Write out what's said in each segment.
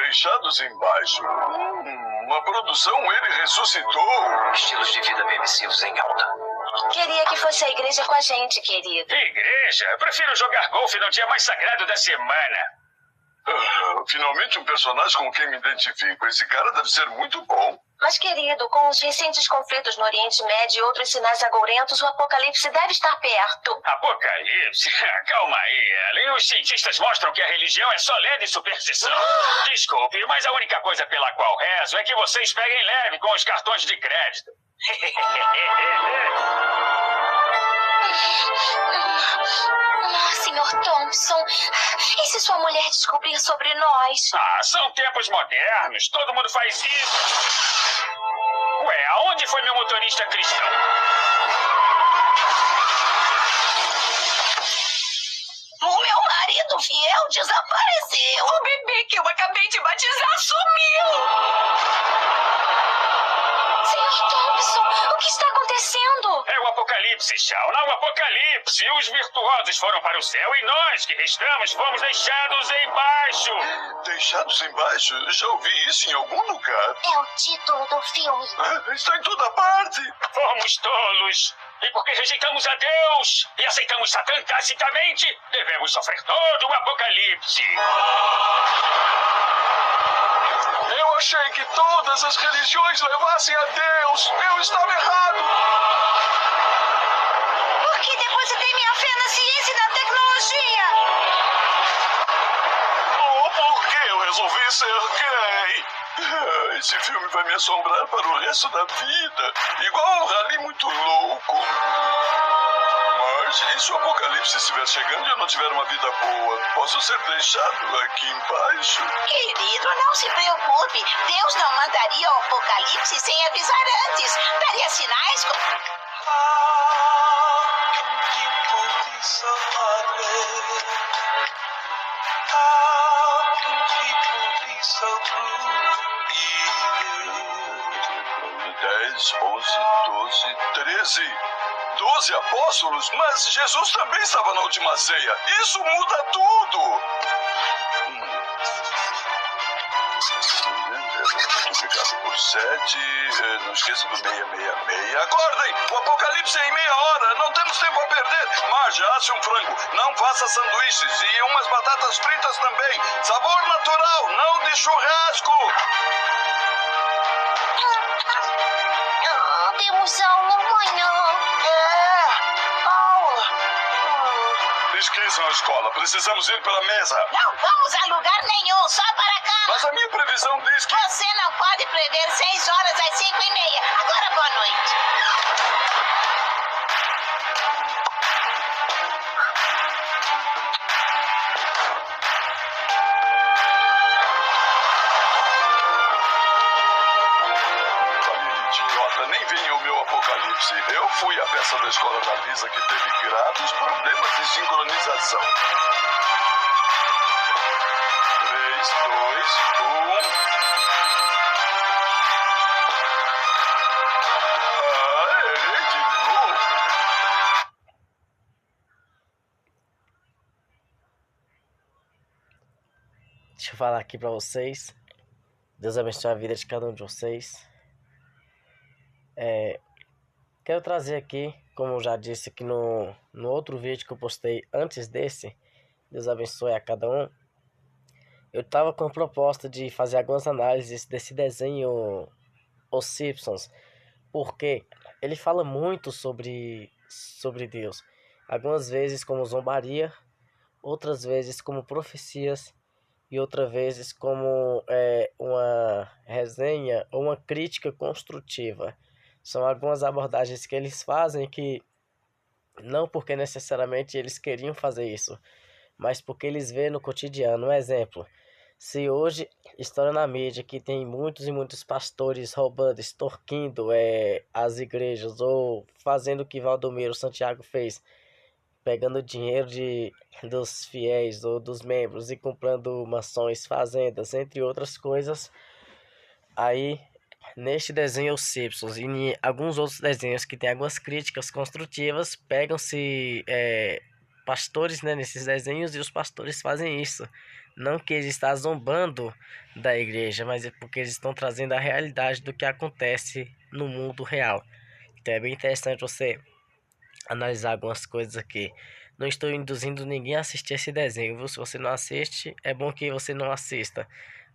Deixados Embaixo. Uma produção Ele Ressuscitou. Estilos de vida permissivos em alta. Queria que fosse à igreja com a gente, querido. Igreja? Eu prefiro jogar golfe no dia mais sagrado da semana. Finalmente um personagem com quem me identifico. Esse cara deve ser muito bom. Mas, querido, com os recentes conflitos no Oriente Médio e outros sinais agourentos, o apocalipse deve estar perto. Apocalipse? Calma aí, Ellen. Os cientistas mostram que a religião é só lenda e superstição. Desculpe, mas a única coisa pela qual rezo é que vocês peguem leve com os cartões de crédito. Senhor Thompson, e se sua mulher descobrir sobre nós? São tempos modernos. Todo mundo faz isso. Ué, aonde foi meu motorista cristão? O meu marido fiel desapareceu. O bebê que eu acabei de batizar sumiu. Senhor Thompson, o que está acontecendo? É o apocalipse, Shauna, o apocalipse. Os virtuosos foram para o céu e nós que restamos fomos deixados embaixo. Deixados Embaixo? Já ouvi isso em algum lugar. É o título do filme. Está em toda parte. Fomos tolos. E porque rejeitamos a Deus e aceitamos Satã tacitamente, devemos sofrer todo o apocalipse. Eu achei que todas as religiões levassem a Deus. Eu estava errado. Por que depositei minha fé na ciência e na tecnologia? Porque eu resolvi ser gay. Esse filme vai me assombrar para o resto da vida. Igual um rally muito louco. Mas e se o apocalipse estiver chegando e eu não tiver uma vida boa? Posso ser deixado aqui embaixo? Querido, não se preocupe. Deus não mandaria o apocalipse sem avisar antes. Daria sinais como... Dez, 11, 12, 13. 12 apóstolos? Mas Jesus também estava na última ceia. Isso muda tudo. Multiplicado por 7. Não esqueça do 666. Acordem! O apocalipse é em meia hora. Não temos tempo a perder. Marge, asse um frango. Não faça sanduíches. E umas batatas fritas também. Sabor natural, não de churrasco. Temos aula amanhã. Aula. Esqueçam a escola. Precisamos ir pela mesa. Não vamos a lugar nenhum, só para cá. Mas a minha previsão diz que... Você não pode prever 6 horas às 5:30. Agora, boa noite. Idiota, nem venha o meu apocalipse. Eu fui a peça da escola da Lisa que teve graves problemas de sincronização. 3, 2, 1... errei de novo. Deixa eu falar aqui pra vocês. Deus abençoe a vida de cada um de vocês. Quero trazer aqui, como eu já disse aqui no outro vídeo que eu postei antes desse, Deus abençoe a cada um. Eu tava com a proposta de fazer algumas análises desse desenho Os Simpsons, porque ele fala muito sobre Deus. Algumas vezes como zombaria, outras vezes como profecias e outras vezes como uma resenha ou uma crítica construtiva. São algumas abordagens que eles fazem que não porque necessariamente eles queriam fazer isso, mas porque eles vêem no cotidiano. Um exemplo, se hoje estoura na mídia que tem muitos e muitos pastores roubando, extorquindo as igrejas ou fazendo o que Valdomiro Santiago fez, pegando dinheiro dos fiéis ou dos membros e comprando mansões, fazendas, entre outras coisas, aí... Neste desenho Os Simpsons e em alguns outros desenhos que tem algumas críticas construtivas, pegam-se pastores, né, nesses desenhos, e os pastores fazem isso. Não que ele está zombando da igreja, mas é porque eles estão trazendo a realidade do que acontece no mundo real. Então é bem interessante você analisar algumas coisas aqui. Não estou induzindo ninguém a assistir esse desenho, viu? Se você não assiste, é bom que você não assista.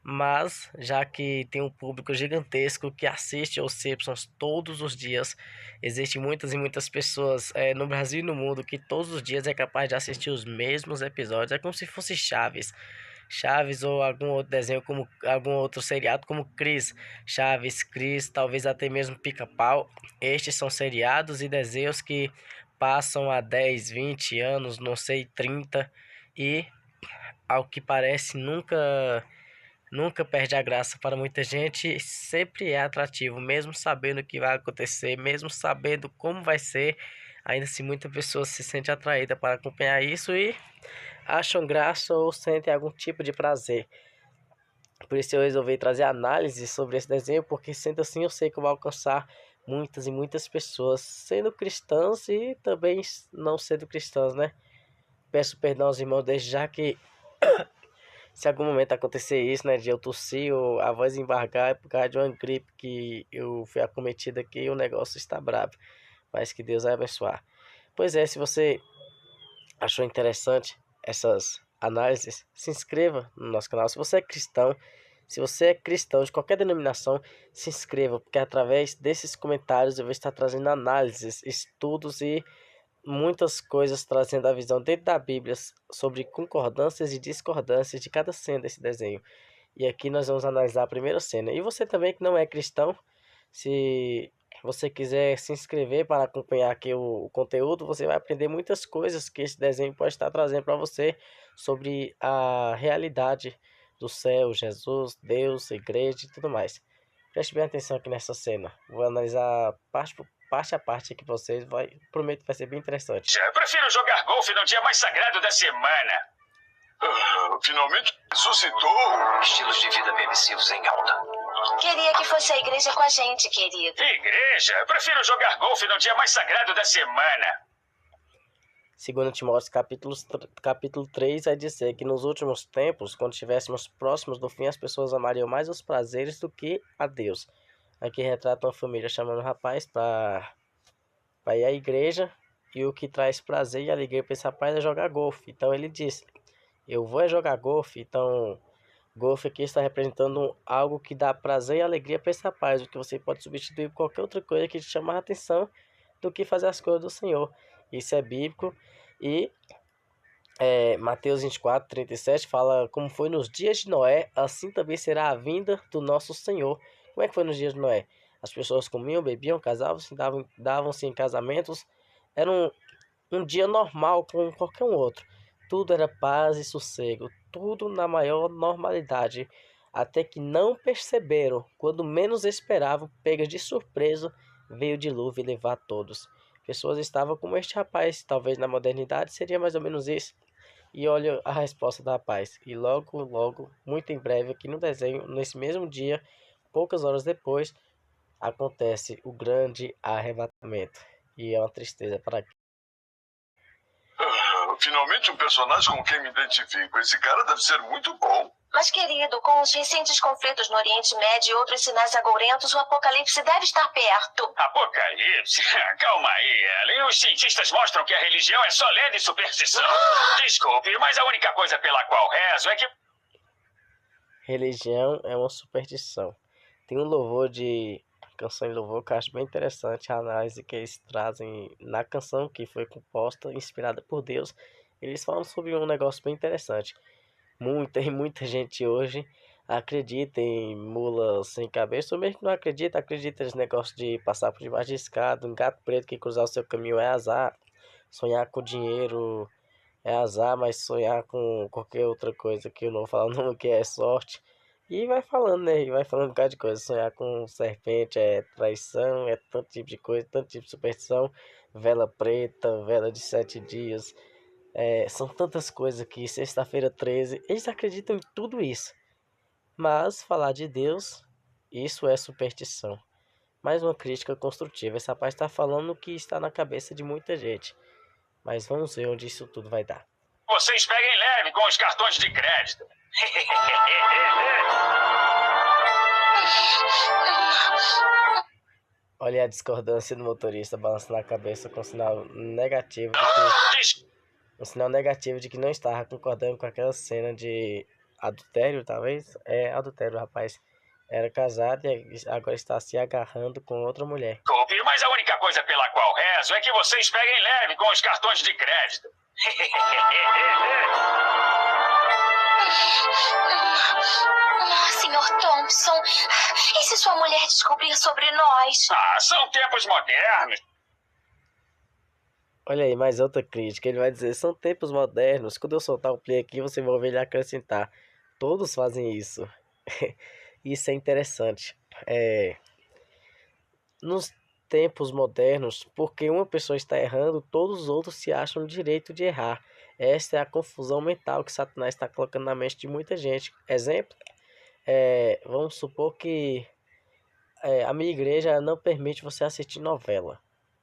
Mas, já que tem um público gigantesco que assiste os Simpsons todos os dias, existem muitas e muitas pessoas no Brasil e no mundo que todos os dias é capaz de assistir os mesmos episódios. É como se fosse Chaves. Chaves ou algum outro desenho, como algum outro seriado, como Chris. Chaves, Chris, talvez até mesmo Pica-Pau. Estes são seriados e desenhos que passam há 10, 20 anos, não sei, 30, e ao que parece nunca perde a graça para muita gente, sempre é atrativo, mesmo sabendo o que vai acontecer, mesmo sabendo como vai ser, ainda assim muitas pessoas se sentem atraídas para acompanhar isso e acham graça ou sentem algum tipo de prazer. Por isso eu resolvi trazer análise sobre esse desenho, porque sendo assim eu sei que eu vou alcançar muitas e muitas pessoas, sendo cristãs e também não sendo cristãs, né? Peço perdão aos irmãos desde já que se algum momento acontecer isso, né, de eu tossir ou a voz embargar, é por causa de uma gripe que eu fui acometido aqui e o negócio está bravo. Mas que Deus vai abençoar. Pois é, se você achou interessante essas análises, se inscreva no nosso canal. Se você é cristão de qualquer denominação, se inscreva, porque através desses comentários eu vou estar trazendo análises, estudos e muitas coisas trazendo a visão dentro da Bíblia sobre concordâncias e discordâncias de cada cena desse desenho. E aqui nós vamos analisar a primeira cena. E você também que não é cristão, se você quiser se inscrever para acompanhar aqui o conteúdo, você vai aprender muitas coisas que esse desenho pode estar trazendo para você sobre a realidade do céu, Jesus, Deus, igreja e tudo mais. Preste bem atenção aqui nessa cena. Vou analisar parte a parte aqui para vocês. Prometo que vai ser bem interessante. Eu prefiro jogar golfe no dia mais sagrado da semana. Finalmente ressuscitou. Estilos de vida permissivos em alta. Queria que fosse à igreja com a gente, querido. Igreja? Eu prefiro jogar golfe no dia mais sagrado da semana. 2 Timóteo capítulo 3 vai dizer que nos últimos tempos, quando estivéssemos próximos do fim, as pessoas amariam mais os prazeres do que a Deus. Aqui retrata uma família chamando o rapaz para ir à igreja, e o que traz prazer e alegria para esse rapaz é jogar golfe. Então ele diz, eu vou jogar golfe. Então golfe aqui está representando algo que dá prazer e alegria para esse rapaz, o que você pode substituir por qualquer outra coisa que te chama a atenção do que fazer as coisas do Senhor. Isso é bíblico. E Mateus 24:37 fala, como foi nos dias de Noé, assim também será a vinda do nosso Senhor. Como é que foi nos dias de Noé? As pessoas comiam, bebiam, casavam-se, davam-se em casamentos. Era um dia normal como qualquer um outro. Tudo era paz e sossego, tudo na maior normalidade, até que não perceberam, quando menos esperavam, pegas de surpresa, veio o dilúvio e levar todos. Pessoas estavam como este rapaz, talvez na modernidade seria mais ou menos isso. E olha a resposta do rapaz. E logo, muito em breve, aqui no desenho, nesse mesmo dia, poucas horas depois, acontece o grande arrebatamento. E é uma tristeza para quem. Finalmente um personagem com quem me identifico. Esse cara deve ser muito bom. Mas, querido, com os recentes conflitos no Oriente Médio e outros sinais agourentos, o apocalipse deve estar perto. Apocalipse? Calma aí, Ellen. Os cientistas mostram que a religião é só lenda e superstição. Desculpe, mas a única coisa pela qual rezo é que... Religião é uma superstição. Tem um louvor de... canção de louvor que eu acho bem interessante a análise que eles trazem na canção que foi composta, inspirada por Deus. Eles falam sobre um negócio bem interessante. Muita gente hoje acredita em mula sem cabeça, ou mesmo que não acredita nesse negócio de passar por debaixo de escada, um gato preto que cruzar o seu caminho é azar, sonhar com dinheiro é azar, mas sonhar com qualquer outra coisa que eu não vou falar não, que é sorte. E vai falando, né? E vai falando um bocado de coisa. Sonhar com serpente é traição, é tanto tipo de coisa, tanto tipo de superstição. Vela preta, vela de 7 dias. São tantas coisas que sexta-feira 13, eles acreditam em tudo isso. Mas falar de Deus, isso é superstição. Mais uma crítica construtiva. Esse rapaz está falando o que está na cabeça de muita gente. Mas vamos ver onde isso tudo vai dar. Vocês peguem leve com os cartões de crédito. Olha a discordância do motorista balançando a cabeça com sinal negativo de que, um sinal negativo de que não estava concordando com aquela cena de adultério, talvez. É adultério, o rapaz era casado e agora está se agarrando com outra mulher. Desculpe, mas a única coisa pela qual rezo é que vocês peguem leve com os cartões de crédito. Senhor Thompson, e se sua mulher descobrir sobre nós? Ah, são tempos modernos. Olha aí, mais outra crítica. Ele vai dizer, são tempos modernos. Quando eu soltar o play aqui, você vai ouvir ele acrescentar. Todos fazem isso. Isso é interessante. Nos tempos modernos, porque uma pessoa está errando, todos os outros se acham no direito de errar. Esta é a confusão mental que Satanás está colocando na mente de muita gente. Exemplo, vamos supor que a minha igreja não permite você assistir novela.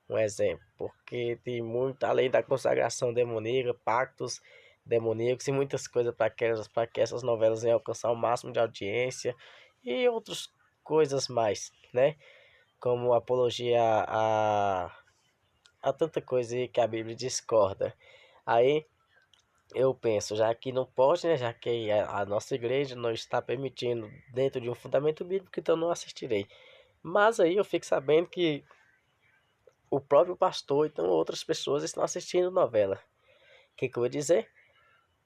Um exemplo, porque tem muito, além da consagração demoníaca, pactos demoníacos e muitas coisas para que essas novelas venham alcançar o máximo de audiência e outras coisas mais, né? Como apologia a tanta coisa aí que a Bíblia discorda. Aí eu penso, já que não pode, né? Já que a nossa igreja não está permitindo dentro de um fundamento bíblico, então não assistirei. Mas aí eu fico sabendo que o próprio pastor, então outras pessoas estão assistindo novela. O que eu vou dizer?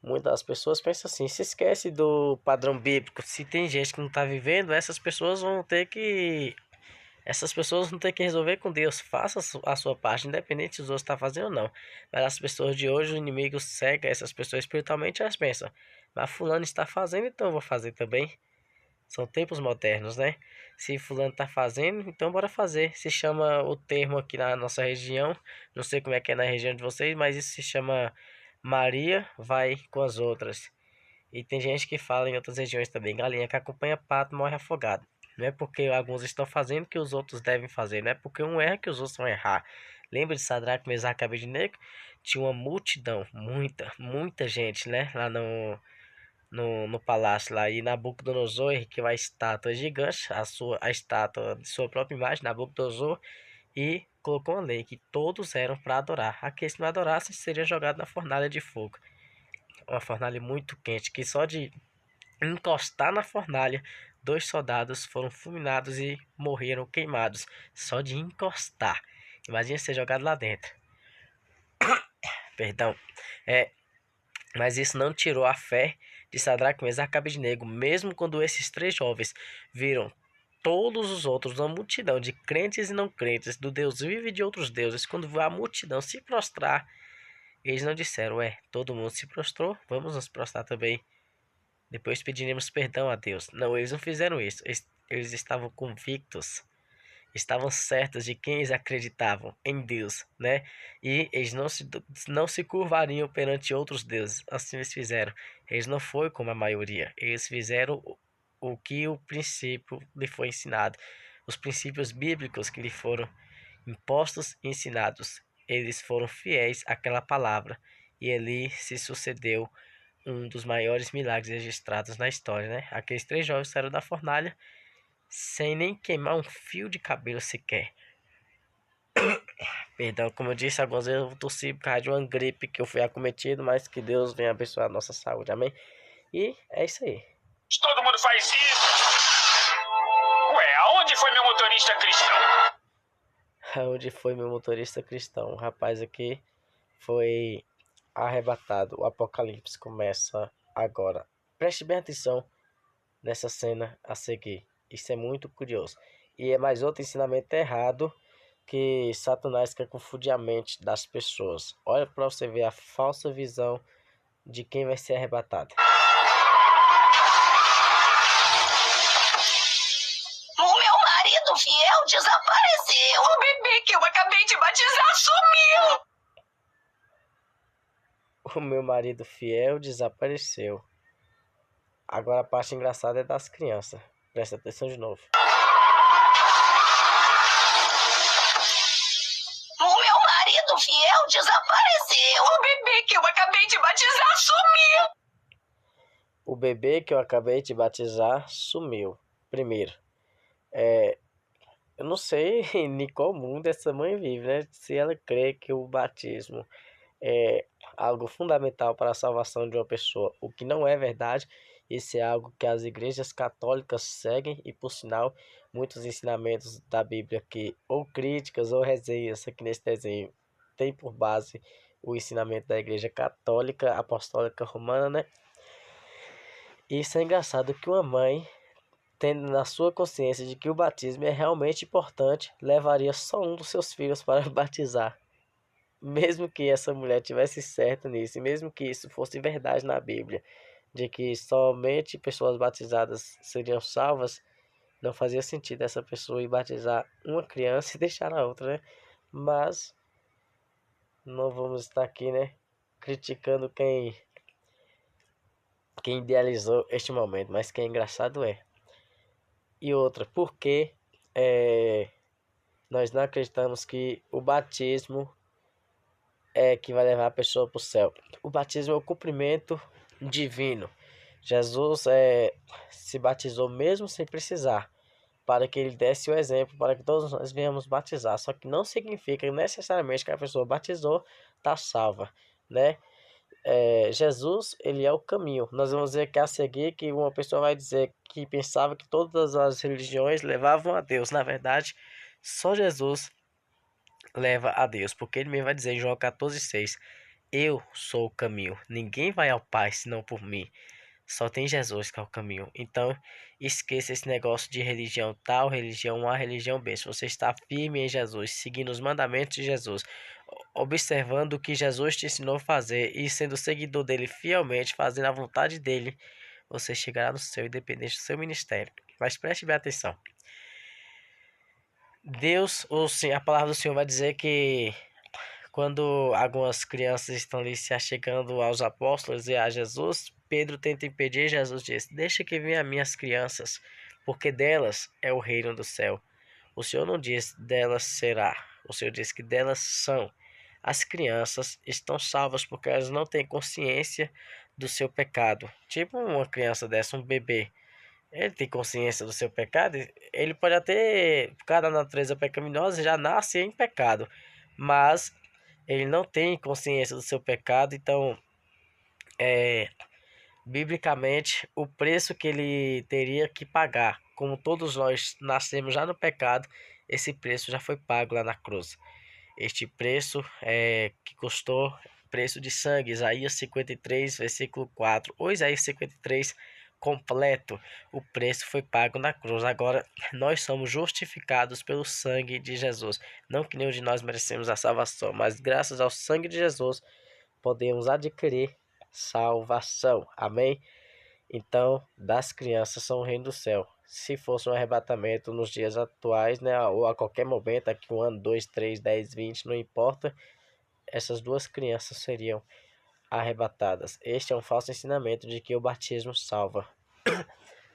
Muitas pessoas pensam assim, se esquece do padrão bíblico. Se tem gente que não está vivendo, essas pessoas vão ter que resolver com Deus. Faça a sua parte, independente se os outros estão fazendo ou não. Mas as pessoas de hoje, o inimigo cega essas pessoas espiritualmente, elas pensam, mas fulano está fazendo, então eu vou fazer também. São tempos modernos, né? Se fulano está fazendo, então bora fazer. Se chama o termo aqui na nossa região, não sei como é que é na região de vocês, mas isso se chama Maria vai com as outras. E tem gente que fala em outras regiões também, galinha que acompanha pato morre afogado. Não é porque alguns estão fazendo que os outros devem fazer, não é porque um erra que os outros vão errar. Lembra de Sadraque, Mesaque e Abednego? Tinha uma multidão, muita gente, né? Lá no palácio lá, e Nabucodonosor, que é uma estátua gigante, a estátua de sua própria imagem, Nabucodonosor, e colocou uma lei que todos eram para adorar. Aqueles que não adorassem seriam jogados na fornalha de fogo. Uma fornalha muito quente, que só de encostar na fornalha, 2 soldados foram fulminados e morreram queimados. Só de encostar. Imagina ser jogado lá dentro. Perdão. Mas isso não tirou a fé de Sadraque, Mesaque e Abednego. Mesmo quando esses 3 jovens viram todos os outros, uma multidão de crentes e não crentes, do Deus vivo e de outros deuses, quando viu a multidão se prostrar, eles não disseram, todo mundo se prostrou, vamos nos prostrar também. Depois pediremos perdão a Deus. Não, eles não fizeram isso. Eles estavam convictos, estavam certos de quem eles acreditavam, em Deus, né? E eles não se curvariam perante outros deuses. Assim eles fizeram. Eles não foram como a maioria. Eles fizeram o que o princípio lhe foi ensinado. Os princípios bíblicos que lhe foram impostos e ensinados. Eles foram fiéis àquela palavra. E ali se sucedeu um dos maiores milagres registrados na história, né? Aqueles 3 jovens saíram da fornalha sem nem queimar um fio de cabelo sequer. Perdão, como eu disse, algumas vezes eu tossi por causa de uma gripe que eu fui acometido, mas que Deus venha abençoar a nossa saúde, amém? E é isso aí. Todo mundo faz isso. Ué, aonde foi meu motorista cristão? Aonde foi meu motorista cristão? O rapaz aqui foi arrebatado. O apocalipse começa agora. Preste bem atenção nessa cena a seguir. Isso é muito curioso. E é mais outro ensinamento errado que Satanás quer confundir a mente das pessoas. Olha para você ver a falsa visão de quem vai ser arrebatado. O meu marido fiel desapareceu. O bebê que eu acabei de batizar sumiu. O meu marido fiel desapareceu. Agora a parte engraçada é das crianças. Presta atenção de novo. O meu marido fiel desapareceu. O bebê que eu acabei de batizar sumiu. O bebê que eu acabei de batizar sumiu. Primeiro, eu não sei em qual mundo essa mãe vive, né? Se ela crê que o batismo é algo fundamental para a salvação de uma pessoa, o que não é verdade. Isso é algo que as igrejas católicas seguem e, por sinal, muitos ensinamentos da Bíblia que ou críticas ou resenhas aqui nesse desenho tem por base o ensinamento da Igreja Católica Apostólica Romana, né? Isso é engraçado que uma mãe, tendo na sua consciência de que o batismo é realmente importante, levaria só um dos seus filhos para batizar. Mesmo que essa mulher tivesse certo nisso, e mesmo que isso fosse verdade na Bíblia, de que somente pessoas batizadas seriam salvas, não fazia sentido essa pessoa ir batizar uma criança e deixar a outra, né? Mas não vamos estar aqui, né, criticando quem idealizou este momento, mas que é engraçado é. E outra, por que nós não acreditamos que o batismo é que vai levar a pessoa para o céu? O batismo é o cumprimento divino. Jesus se batizou mesmo sem precisar, para que ele desse o exemplo, para que todos nós venhamos batizar. Só que não significa necessariamente que a pessoa batizou está salva, né? Jesus, ele é o caminho. Nós vamos ver que a seguir que uma pessoa vai dizer que pensava que todas as religiões levavam a Deus. Na verdade, só Jesus leva a Deus, porque ele mesmo vai dizer em João 14,6: eu sou o caminho, ninguém vai ao Pai senão por mim. Só tem Jesus que é o caminho. Então, esqueça esse negócio de religião tal, religião A, religião B. Se você está firme em Jesus, seguindo os mandamentos de Jesus, observando o que Jesus te ensinou a fazer e sendo seguidor dele fielmente, fazendo a vontade dele, você chegará no céu, independente do seu ministério. Mas preste bem atenção. Deus, ou sim, a palavra do Senhor vai dizer que quando algumas crianças estão ali se achegando aos apóstolos e a Jesus, Pedro tenta impedir. Jesus diz: deixa que venham as minhas crianças, porque delas é o reino do céu. O Senhor não diz delas será, o Senhor diz que delas são. As crianças estão salvas porque elas não têm consciência do seu pecado. Tipo uma criança dessa, um bebê. Ele tem consciência do seu pecado. Ele pode até, por causa da natureza pecaminosa, já nasce em pecado. Mas ele não tem consciência do seu pecado. Então, biblicamente, o preço que ele teria que pagar, como todos nós nascemos já no pecado, esse preço já foi pago lá na cruz. Este preço que custou preço de sangue, Isaías 53, versículo 4, ou Isaías 53 completo, o preço foi pago na cruz. Agora nós somos justificados pelo sangue de Jesus. Não que nenhum de nós merecemos a salvação, mas graças ao sangue de Jesus podemos adquirir salvação. Amém? Então, das crianças são o reino do céu. Se fosse um arrebatamento nos dias atuais, né, ou a qualquer momento, aqui 1 ano, 2, 3, 10, 20, não importa, essas duas crianças seriam arrebatadas. Este é um falso ensinamento de que o batismo salva.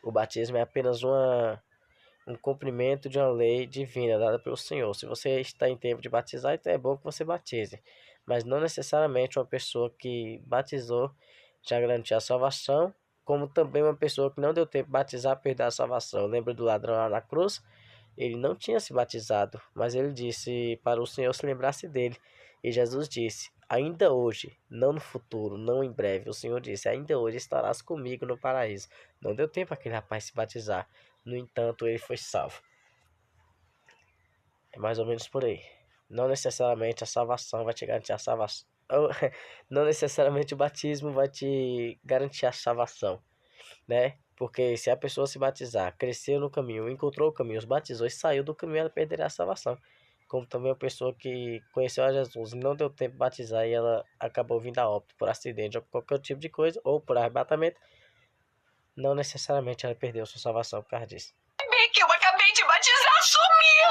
O batismo é apenas um cumprimento de uma lei divina dada pelo Senhor. Se você está em tempo de batizar, então é bom que você batize. Mas não necessariamente uma pessoa que batizou já garantiu a salvação, como também uma pessoa que não deu tempo de batizar perdeu a salvação. Lembra do ladrão lá na cruz? Ele não tinha se batizado, mas ele disse para o Senhor se lembrasse dele. E Jesus disse: ainda hoje, não no futuro, não em breve. O Senhor disse: ainda hoje estarás comigo no paraíso. Não deu tempo aquele rapaz se batizar. No entanto, ele foi salvo. É mais ou menos por aí. Não necessariamente a salvação vai te garantir a salvação. Não necessariamente o batismo vai te garantir a salvação, né? Porque se a pessoa se batizar, cresceu no caminho, encontrou o caminho, os batizou e saiu do caminho, ela perderá a salvação. Como também a pessoa que conheceu a Jesus e não deu tempo de batizar e ela acabou vindo a óbito por acidente ou por qualquer tipo de coisa, ou por arrebatamento, não necessariamente ela perdeu sua salvação por causa disso. Que eu acabei de batizar sumiu!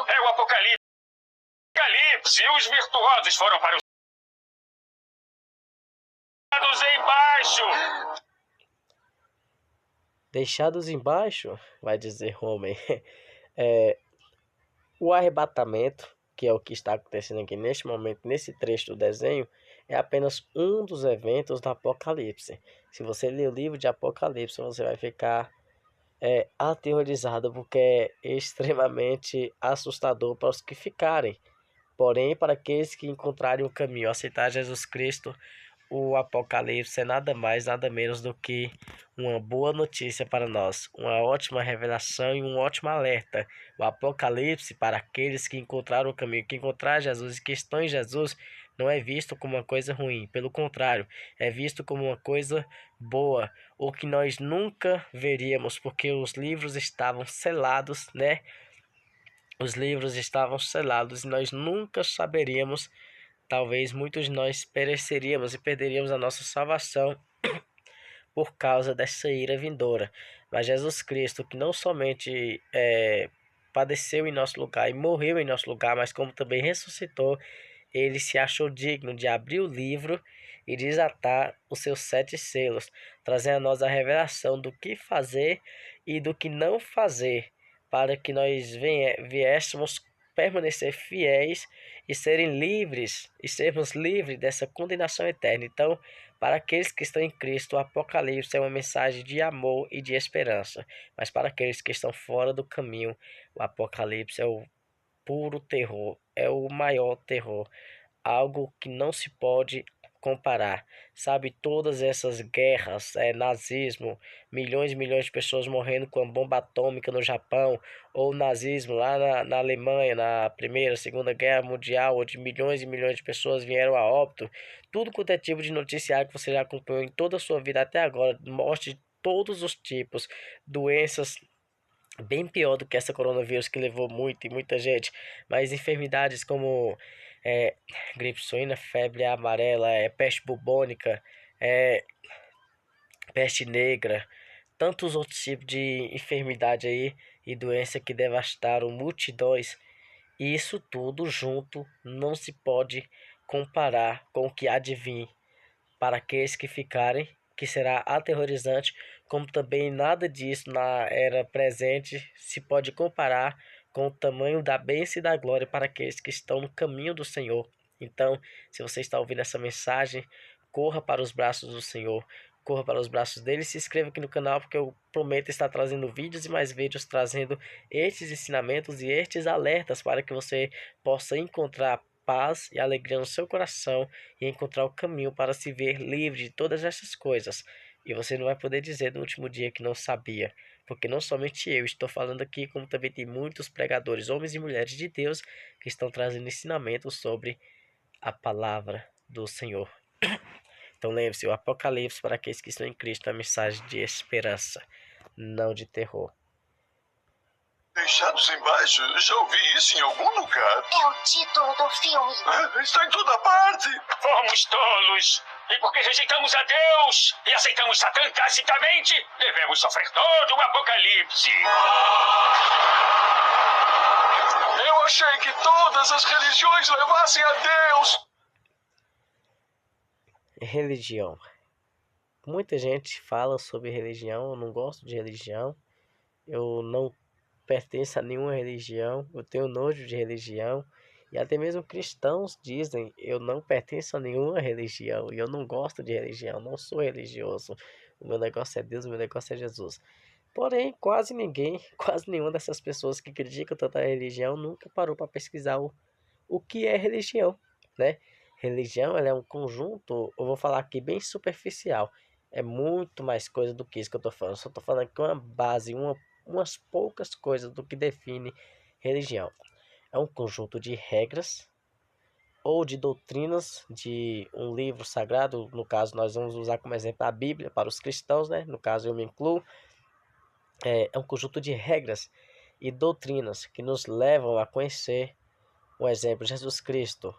É o Apocalipse. E os virtuosos foram para os lados embaixo. Deixados embaixo, vai dizer o homem. O arrebatamento que é o que está acontecendo aqui neste momento, nesse trecho do desenho, é apenas um dos eventos do Apocalipse. Se você ler o livro de Apocalipse, você vai ficar aterrorizado, porque é extremamente assustador para os que ficarem. Porém, para aqueles que encontrarem o caminho, aceitar Jesus Cristo, o Apocalipse é nada mais, nada menos do que uma boa notícia para nós, uma ótima revelação e um ótimo alerta. O Apocalipse, para aqueles que encontraram o caminho, que encontraram Jesus e que estão em Jesus, não é visto como uma coisa ruim, pelo contrário, é visto como uma coisa boa, o que nós nunca veríamos, porque os livros estavam selados, né? Os livros estavam selados e nós nunca saberíamos. Talvez muitos de nós pereceríamos e perderíamos a nossa salvação por causa dessa ira vindoura. Mas Jesus Cristo, que não somente padeceu em nosso lugar e morreu em nosso lugar, mas como também ressuscitou, ele se achou digno de abrir o livro e desatar os seus 7 selos, trazendo a nós a revelação do que fazer e do que não fazer, para que nós viéssemos permanecer fiéis e serem livres, e sermos livres dessa condenação eterna. Então, para aqueles que estão em Cristo, o Apocalipse é uma mensagem de amor e de esperança. Mas para aqueles que estão fora do caminho, o Apocalipse é o puro terror, é o maior terror, algo que não se pode comparar. Sabe, todas essas guerras, nazismo, milhões e milhões de pessoas morrendo com a bomba atômica no Japão, ou nazismo lá na Alemanha, na Primeira, Segunda Guerra Mundial, onde milhões e milhões de pessoas vieram a óbito. Tudo quanto é tipo de noticiário que você já acompanhou em toda a sua vida até agora, morte de todos os tipos, doenças bem pior do que essa coronavírus que levou muita gente, mas enfermidades como gripe suína, febre amarela, peste bubônica, peste negra, tantos outros tipos de enfermidade aí e doença que devastaram multidões. E isso tudo junto não se pode comparar com o que há de vir para aqueles que ficarem, que será aterrorizante, como também nada disso na era presente se pode comparar com o tamanho da bênção e da glória para aqueles que estão no caminho do Senhor. Então, se você está ouvindo essa mensagem, corra para os braços do Senhor, corra para os braços dele e se inscreva aqui no canal, porque eu prometo estar trazendo vídeos e mais vídeos, trazendo estes ensinamentos e estes alertas para que você possa encontrar paz e alegria no seu coração e encontrar o caminho para se ver livre de todas essas coisas. E você não vai poder dizer no último dia que não sabia, porque não somente eu estou falando aqui, como também tem muitos pregadores, homens e mulheres de Deus, que estão trazendo ensinamentos sobre a palavra do Senhor. Então lembre-se, o Apocalipse para aqueles que estão em Cristo é uma mensagem de esperança, não de terror. Deixados embaixo? Já ouvi isso em algum lugar. É o título do filme. Está em toda parte. Fomos tolos. E porque rejeitamos a Deus e aceitamos Satã tacitamente, devemos sofrer todo o apocalipse. Eu achei que todas as religiões levassem a Deus. Religião. Muita gente fala sobre religião. Eu não gosto de religião. Eu não pertenço a nenhuma religião. Eu tenho nojo de religião. E até mesmo cristãos dizem: eu não pertenço a nenhuma religião. E eu não gosto de religião. Não sou religioso. O meu negócio é Deus. O meu negócio é Jesus. Porém, quase ninguém, quase nenhuma dessas pessoas que criticam tanta religião nunca parou para pesquisar o que é religião, né? Religião, ela é um conjunto, eu vou falar aqui bem superficial. É muito mais coisa do que isso que eu tô falando. Só tô falando aqui uma base, umas poucas coisas do que define religião. É um conjunto de regras ou de doutrinas de um livro sagrado. No caso, nós vamos usar como exemplo a Bíblia para os cristãos, né? No caso, eu me incluo. É um conjunto de regras e doutrinas que nos levam a conhecer um exemplo, Jesus Cristo.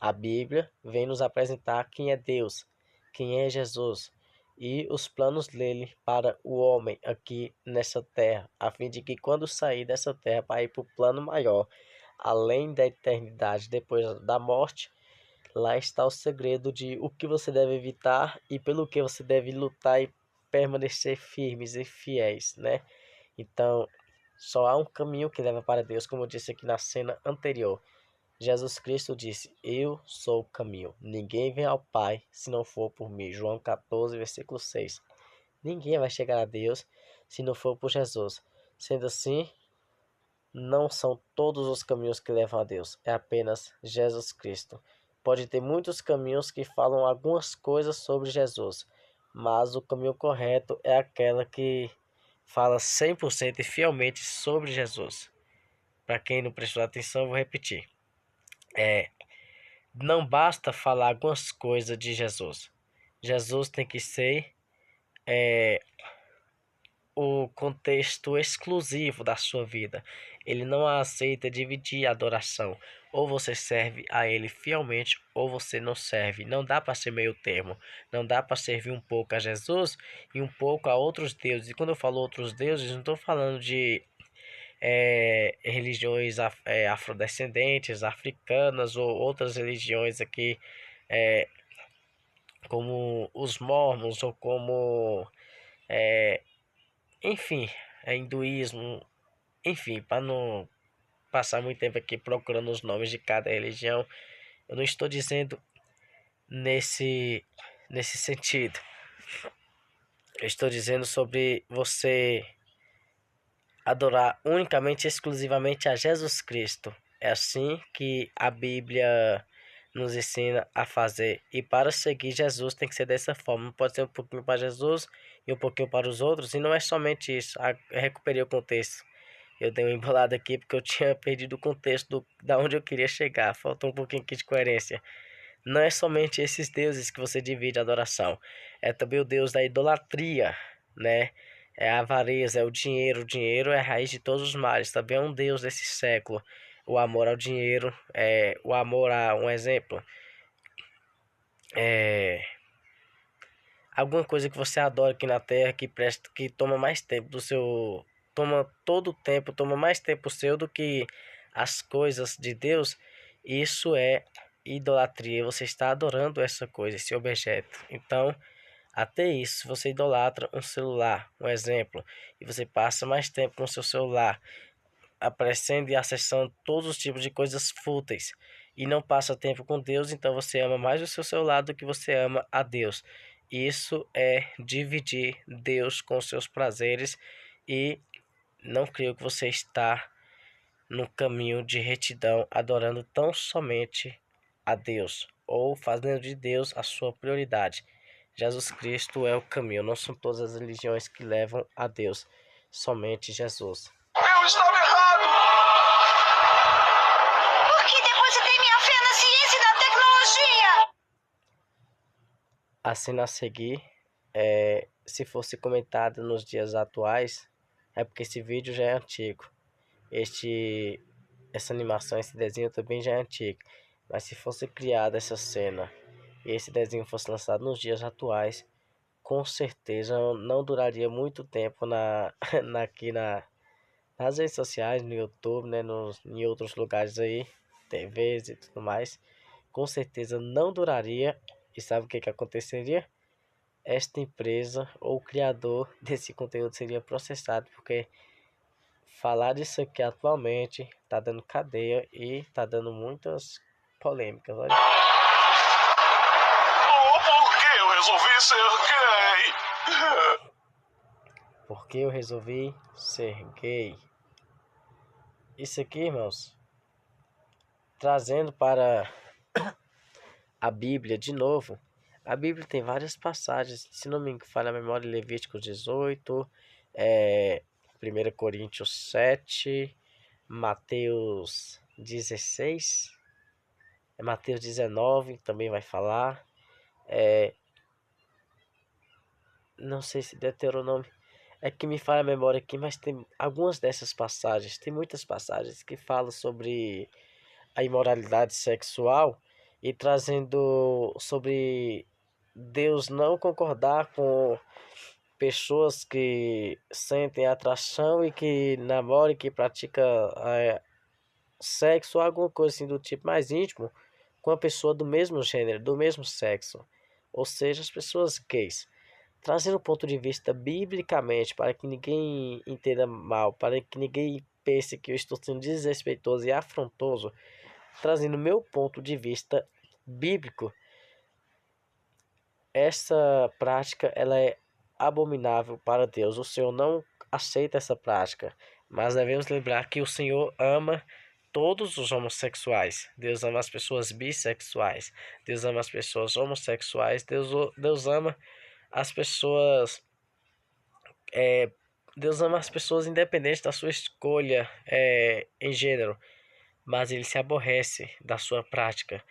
A Bíblia vem nos apresentar quem é Deus, quem é Jesus e os planos dele para o homem aqui nessa terra, a fim de que quando sair dessa terra para ir para o plano maior, além da eternidade, depois da morte, lá está o segredo de o que você deve evitar e pelo que você deve lutar e permanecer firmes e fiéis, né? Então, só há um caminho que leva para Deus, como eu disse aqui na cena anterior. Jesus Cristo disse: Eu sou o caminho. Ninguém vem ao Pai se não for por mim. João 14, versículo 6. Ninguém vai chegar a Deus se não for por Jesus. Sendo assim, não são todos os caminhos que levam a Deus, é apenas Jesus Cristo. Pode ter muitos caminhos que falam algumas coisas sobre Jesus, mas o caminho correto é aquela que fala 100% e fielmente sobre Jesus. Para quem não prestou atenção, vou repetir. Não basta falar algumas coisas de Jesus. Jesus tem que ser o contexto exclusivo da sua vida. Ele não aceita dividir a adoração. Ou você serve a ele fielmente, ou você não serve. Não dá para ser meio termo. Não dá para servir um pouco a Jesus e um pouco a outros deuses. E quando eu falo outros deuses, não estou falando de religiões afrodescendentes, africanas ou outras religiões aqui, como os mormons ou como enfim, hinduísmo, enfim, para não passar muito tempo aqui procurando os nomes de cada religião, eu não estou dizendo nesse sentido. Eu estou dizendo sobre você adorar unicamente, exclusivamente a Jesus Cristo. É assim que a Bíblia nos ensina a fazer. E para seguir Jesus tem que ser dessa forma. Não pode ser um pouquinho para Jesus e um pouquinho para os outros. E não é somente isso. Eu recuperei o contexto. Eu dei uma embolada aqui porque eu tinha perdido o contexto da onde eu queria chegar. Faltou um pouquinho aqui de coerência. Não é somente esses deuses que você divide a adoração. É também o Deus da idolatria, né? É a avareza, é o dinheiro. O dinheiro é a raiz de todos os males. Também é um Deus desse século. O amor ao dinheiro, o amor a um exemplo. Alguma coisa que você adora aqui na terra que presta, que toma mais tempo do seu. Toma todo o tempo, toma mais tempo seu do que as coisas de Deus. Isso é idolatria. Você está adorando essa coisa, esse objeto. Então, até isso, se você idolatra um celular, um exemplo, e você passa mais tempo com seu celular, aparecendo e acessando todos os tipos de coisas fúteis, e não passa tempo com Deus, então você ama mais o seu celular do que você ama a Deus. Isso é dividir Deus com seus prazeres, e não creio que você está no caminho de retidão, adorando tão somente a Deus, ou fazendo de Deus a sua prioridade. Jesus Cristo é o caminho, não são todas as religiões que levam a Deus, somente Jesus. Eu estava errado! Por que depositei minha fé na ciência e na tecnologia? A cena a seguir, se fosse comentada nos dias atuais, é porque esse vídeo já é antigo. Essa animação, esse desenho também já é antigo. Mas se fosse criada essa cena e esse desenho fosse lançado nos dias atuais, com certeza não duraria muito tempo aqui nas redes sociais, no YouTube, né, em outros lugares aí, TVs e tudo mais. Com certeza não duraria. E sabe o que aconteceria? Esta empresa ou o criador desse conteúdo seria processado, porque falar disso aqui atualmente tá dando cadeia e tá dando muitas polêmicas. Olha. Por que eu resolvi ser gay? Porque eu resolvi ser gay. Isso aqui, irmãos, trazendo para a Bíblia de novo. A Bíblia tem várias passagens, se não me falha a memória, Levítico 18, 1 Coríntios 7, Mateus 16, Mateus 19 também vai falar, não sei se Deuteronômio, é que me falha a memória aqui, mas tem algumas dessas passagens, tem muitas passagens que falam sobre a imoralidade sexual e trazendo sobre Deus não concordar com pessoas que sentem atração e que namoram e que praticam sexo ou alguma coisa assim do tipo mais íntimo com a pessoa do mesmo gênero, do mesmo sexo, ou seja, as pessoas gays. Trazendo o ponto de vista biblicamente, para que ninguém entenda mal, para que ninguém pense que eu estou sendo desrespeitoso e afrontoso, trazendo meu ponto de vista bíblico, essa prática ela é abominável para Deus. O Senhor não aceita essa prática, mas devemos lembrar que o Senhor ama todos os homossexuais. Deus ama as pessoas bissexuais. Deus ama as pessoas homossexuais. Deus ama as pessoas Deus ama as pessoas independente da sua escolha em gênero, mas ele se aborrece da sua prática.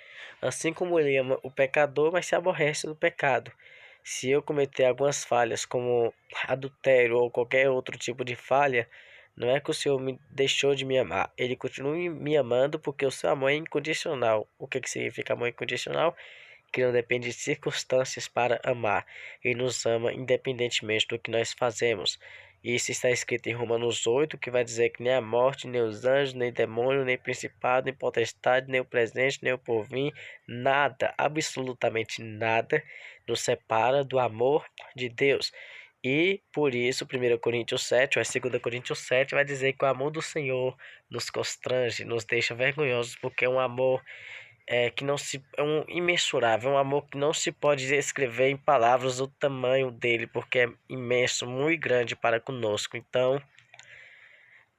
Assim como ele ama o pecador, mas se aborrece do pecado. Se eu cometer algumas falhas, como adultério ou qualquer outro tipo de falha, não é que o Senhor me deixou de me amar. Ele continua me amando porque o seu amor é incondicional. O que significa amor incondicional? Que não depende de circunstâncias para amar. Ele nos ama independentemente do que nós fazemos. Isso está escrito em Romanos 8, que vai dizer que nem a morte, nem os anjos, nem demônio, nem principado, nem potestade, nem o presente, nem o porvir, nada, absolutamente nada, nos separa do amor de Deus. E por isso, 1 Coríntios 7, ou 2 Coríntios 7, vai dizer que o amor do Senhor nos constrange, nos deixa vergonhosos, porque é um amor que não se é um imensurável, um amor que não se pode descrever em palavras o tamanho dele, porque é imenso, muito grande para conosco. Então,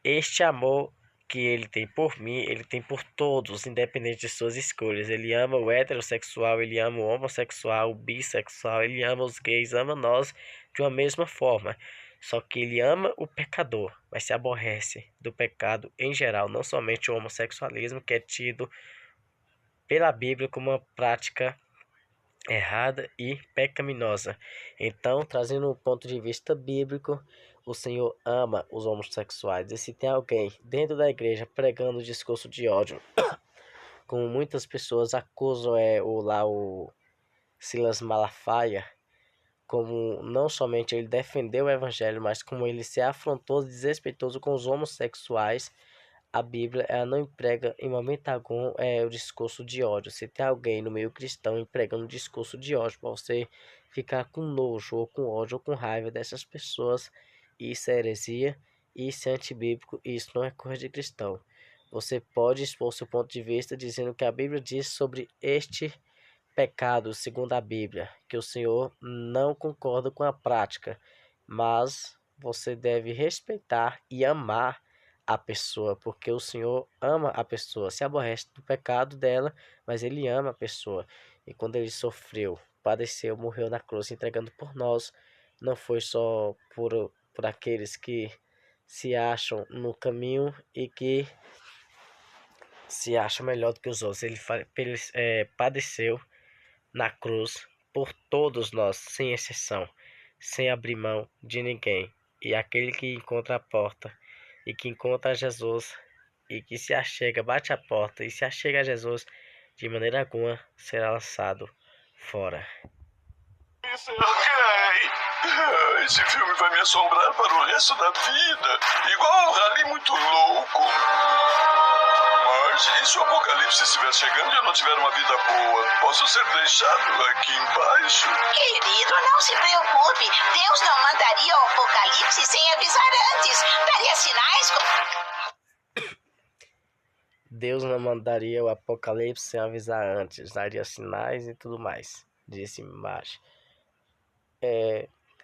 este amor que ele tem por mim, ele tem por todos, independente de suas escolhas. Ele ama o heterossexual, ele ama o homossexual, o bissexual, ele ama os gays, ama nós de uma mesma forma. Só que ele ama o pecador, mas se aborrece do pecado em geral, não somente o homossexualismo, que é tido pela Bíblia como uma prática errada e pecaminosa. Então, trazendo um ponto de vista bíblico, o Senhor ama os homossexuais. E se tem alguém dentro da igreja pregando discurso de ódio, como muitas pessoas acusam o Silas Malafaia, como não somente ele defendeu o evangelho, mas como ele se afrontou desrespeitoso com os homossexuais, a Bíblia ela não emprega em momento algum o discurso de ódio. Se tem alguém no meio cristão empregando discurso de ódio para você ficar com nojo, ou com ódio, ou com raiva dessas pessoas, isso é heresia, isso é antibíblico, isso não é coisa de cristão. Você pode expor seu ponto de vista dizendo que a Bíblia diz sobre este pecado, segundo a Bíblia, que o Senhor não concorda com a prática, mas você deve respeitar e amar a pessoa, porque o Senhor ama a pessoa, se aborrece do pecado dela, mas ele ama a pessoa. E quando ele sofreu, padeceu, morreu na cruz, entregando por nós, não foi só por aqueles que se acham no caminho e que se acham melhor do que os outros. Ele padeceu na cruz por todos nós, sem exceção, sem abrir mão de ninguém. E aquele que encontra a porta e que encontra Jesus e que se achega, bate a porta e se achega a Jesus, de maneira alguma será lançado fora. Ser gay. Esse filme vai me assombrar para o resto da vida, igual um rally muito louco. Mas e se o apocalipse estiver chegando e eu não tiver uma vida boa? Posso ser deixado aqui embaixo? Querido, não se preocupe. Deus não mandaria o apocalipse sem avisar antes. Daria sinais Deus não mandaria o apocalipse sem avisar antes, daria sinais e tudo mais, disse embaixo.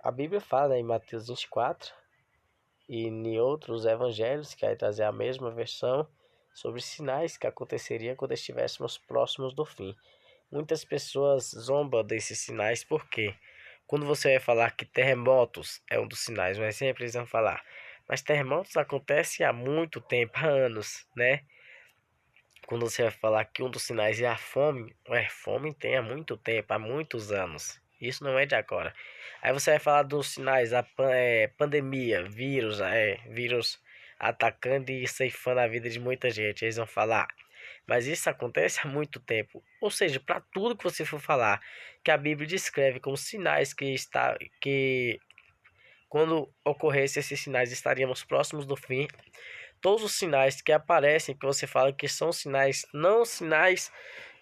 A Bíblia fala em Mateus 24 e em outros evangelhos, que vai trazer a mesma versão, sobre sinais que aconteceriam quando estivéssemos próximos do fim. Muitas pessoas zombam desses sinais porque quando você vai falar que terremotos é um dos sinais, um exemplo eles vão falar, mas terremotos acontecem há muito tempo, há anos, né? Quando você vai falar que um dos sinais é a fome, fome tem há muito tempo, há muitos anos. Isso não é de agora. Aí você vai falar dos sinais, pandemia, vírus atacando e ceifando a vida de muita gente. Eles vão falar, mas isso acontece há muito tempo. Ou seja, para tudo que você for falar, que a Bíblia descreve como sinais que quando ocorressem esses sinais estaríamos próximos do fim. Todos os sinais que aparecem, que você fala que são sinais, não sinais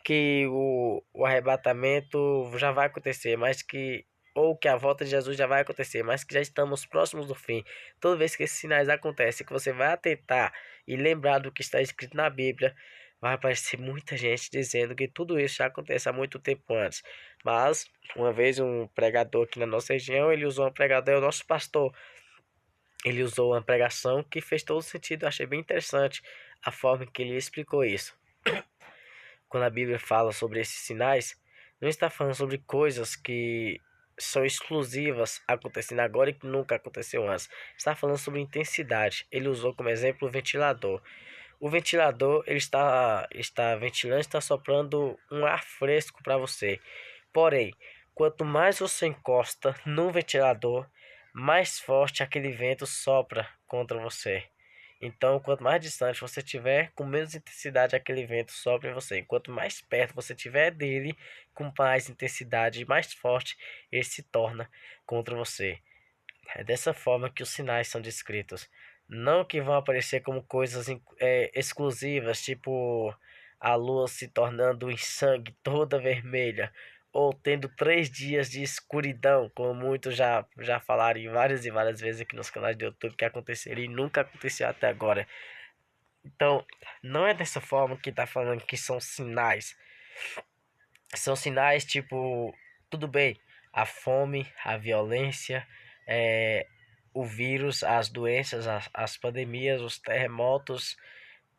que o arrebatamento já vai acontecer, mas que ou que a volta de Jesus já vai acontecer, mas que já estamos próximos do fim. Toda vez que esses sinais acontecem, que você vai atentar e lembrar do que está escrito na Bíblia, vai aparecer muita gente dizendo que tudo isso já acontece há muito tempo antes. Mas, uma vez um pregador aqui na nossa região, ele usou uma pregação, é o nosso pastor, ele usou uma pregação que fez todo sentido. Eu achei bem interessante a forma que ele explicou isso. Quando a Bíblia fala sobre esses sinais, não está falando sobre coisas que são exclusivas acontecendo agora e que nunca aconteceu antes. Está falando sobre intensidade. Ele usou como exemplo o ventilador. O ventilador ele está ventilando, está soprando um ar fresco para você. Porém, quanto mais você encosta no ventilador, mais forte aquele vento sopra contra você. Então, quanto mais distante você estiver, com menos intensidade aquele vento sopra em você. Quanto mais perto você estiver dele, com mais intensidade e mais forte ele se torna contra você. É dessa forma que os sinais são descritos. Não que vão aparecer como coisas exclusivas, tipo a lua se tornando em sangue toda vermelha, ou tendo 3 dias de escuridão, como muitos já falaram várias e várias vezes aqui nos canais de YouTube que aconteceria e nunca aconteceu até agora. Então, não é dessa forma que está falando que são sinais. São sinais tipo, tudo bem, a fome, a violência, o vírus, as doenças, as pandemias, os terremotos.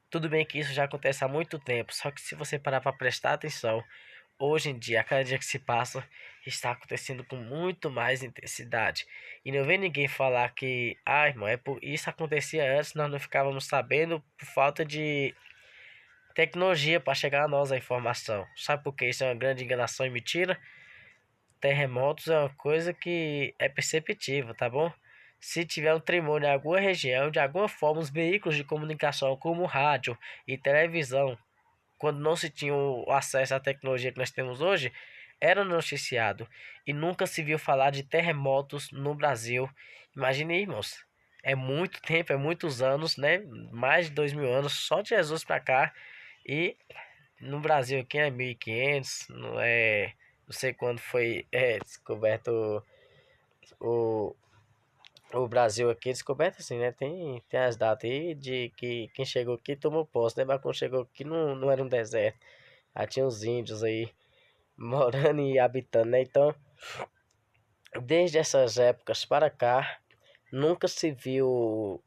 Tudo bem que isso já acontece há muito tempo, só que se você parar para prestar atenção, hoje em dia, a cada dia que se passa, está acontecendo com muito mais intensidade. E não vem ninguém falar que, irmão, isso acontecia antes, nós não ficávamos sabendo por falta de tecnologia para chegar a nós a informação. Sabe por que isso é uma grande enganação e mentira? Terremotos é uma coisa que é perceptível, tá bom? Se tiver um tremor em alguma região, de alguma forma, os veículos de comunicação como rádio e televisão, quando não se tinha o acesso à tecnologia que nós temos hoje, era noticiado e nunca se viu falar de terremotos no Brasil. Imagine, irmãos, é muito tempo, é muitos anos, né? Mais de 2000 anos, só de Jesus para cá. E no Brasil aqui é 1500, não sei quando foi descoberto o Brasil aqui, descoberto assim, né? Tem as datas aí de que quem chegou aqui tomou posse, né? Mas quando chegou aqui não era um deserto. Já tinha os índios aí morando e habitando, né? Então, desde essas épocas para cá, nunca se viu,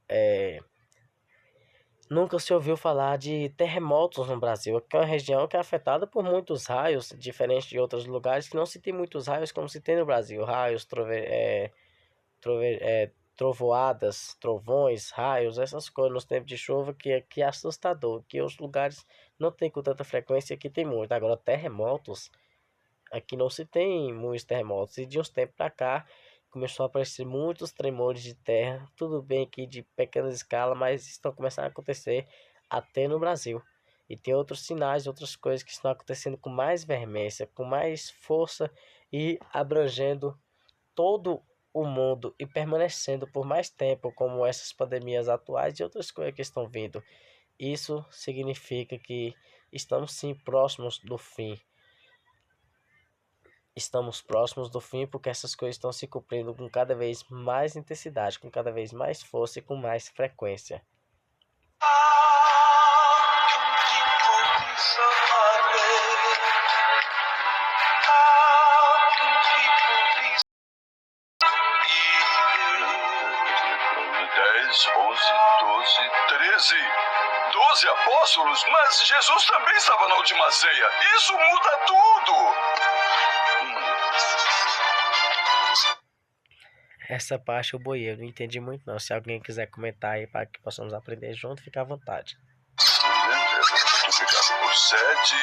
nunca se ouviu falar de terremotos no Brasil, que é uma região que é afetada por muitos raios, diferente de outros lugares que não se tem muitos raios como se tem no Brasil. Raios, trovoadas, trovões, raios, essas coisas nos tempos de chuva que é assustador, que os lugares não tem com tanta frequência, aqui tem muito. Agora, terremotos, aqui não se tem muitos terremotos, e de uns tempos para cá começou a aparecer muitos tremores de terra, tudo bem que de pequena escala, mas estão começando a acontecer até no Brasil. E tem outros sinais, outras coisas que estão acontecendo com mais veemência, com mais força e abrangendo todo o mundo e permanecendo por mais tempo, como essas pandemias atuais e outras coisas que estão vindo. Isso significa que estamos sim próximos do fim. Estamos próximos do fim porque essas coisas estão se cumprindo com cada vez mais intensidade, com cada vez mais força e com mais frequência. Onze, 12, 13. 12 apóstolos, mas Jesus também estava na última ceia. Isso muda tudo. Essa parte eu boiei, eu não entendi muito não. Se alguém quiser comentar aí para que possamos aprender junto, fica à vontade. Multiplicado por 7,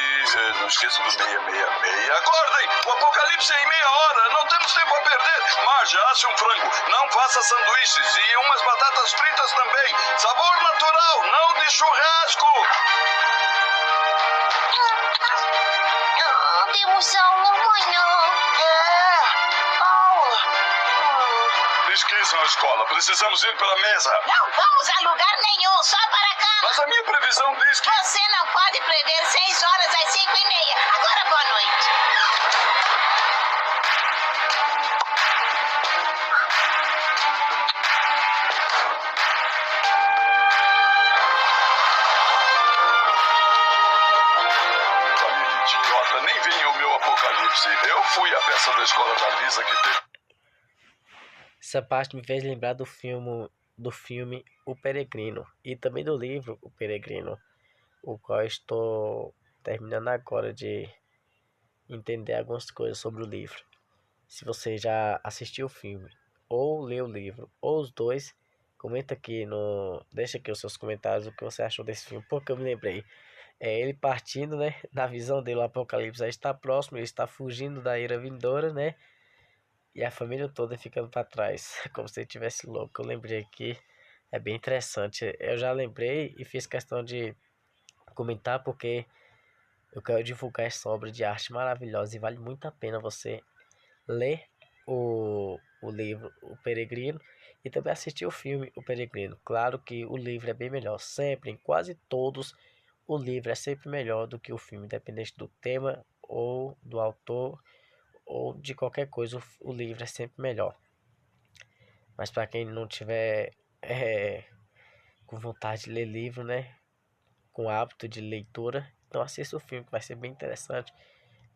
não esqueça do 666. Acordem! O apocalipse é em meia hora, não temos tempo a perder. Marge, asse um frango, não faça sanduíches e umas batatas fritas também. Sabor natural, não de churrasco. Temos aula amanhã. Aula. Esqueçam a escola, precisamos ir pela mesa. Não vamos a lugar nenhum, só para a cama. Mas a minha previsão diz que... Você não pode prever 6 horas às 5:30. Agora, boa noite. Marge, eu fui a peça da escola da Lisa que teve... Essa parte me fez lembrar do filme O Peregrino e também do livro O Peregrino, o qual estou terminando agora de entender algumas coisas sobre o livro. Se você já assistiu o filme ou leu o livro ou os dois, comenta aqui deixa aqui os seus comentários o que você achou desse filme, porque eu me lembrei. É ele partindo, né? Na visão dele, o Apocalipse já está próximo, ele está fugindo da ira vindoura, né? E a família toda ficando para trás, como se ele estivesse louco. Eu lembrei aqui, é bem interessante. Eu já lembrei e fiz questão de comentar porque eu quero divulgar essa obra de arte maravilhosa e vale muito a pena você ler o livro O Peregrino e também assistir o filme O Peregrino. Claro que o livro é bem melhor, sempre, em quase todos, o livro é sempre melhor do que o filme, independente do tema ou do autor ou de qualquer coisa, o livro é sempre melhor. Mas para quem não tiver com vontade de ler livro, né, com hábito de leitura, então assista o filme que vai ser bem interessante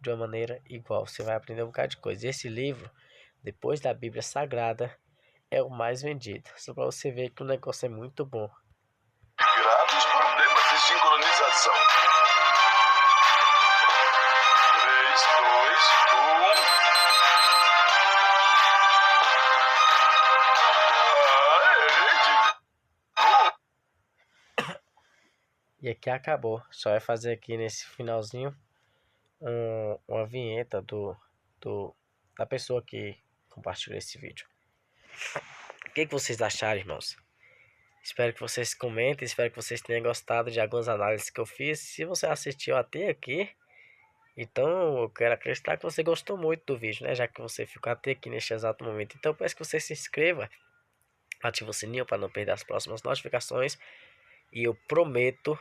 de uma maneira igual. Você vai aprender um bocado de coisa. Esse livro, depois da Bíblia Sagrada, é o mais vendido. Só para você ver que o negócio é muito bom. Graves problemas de sincronização. 3, 2, 1. E aqui acabou. Só vai fazer aqui nesse finalzinho uma vinheta da pessoa que compartilhou esse vídeo. O que vocês acharam, irmãos? Espero que vocês comentem, espero que vocês tenham gostado de algumas análises que eu fiz. Se você assistiu até aqui, então eu quero acreditar que você gostou muito do vídeo, né? Já que você ficou até aqui neste exato momento. Então eu peço que você se inscreva, ative o sininho para não perder as próximas notificações. E eu prometo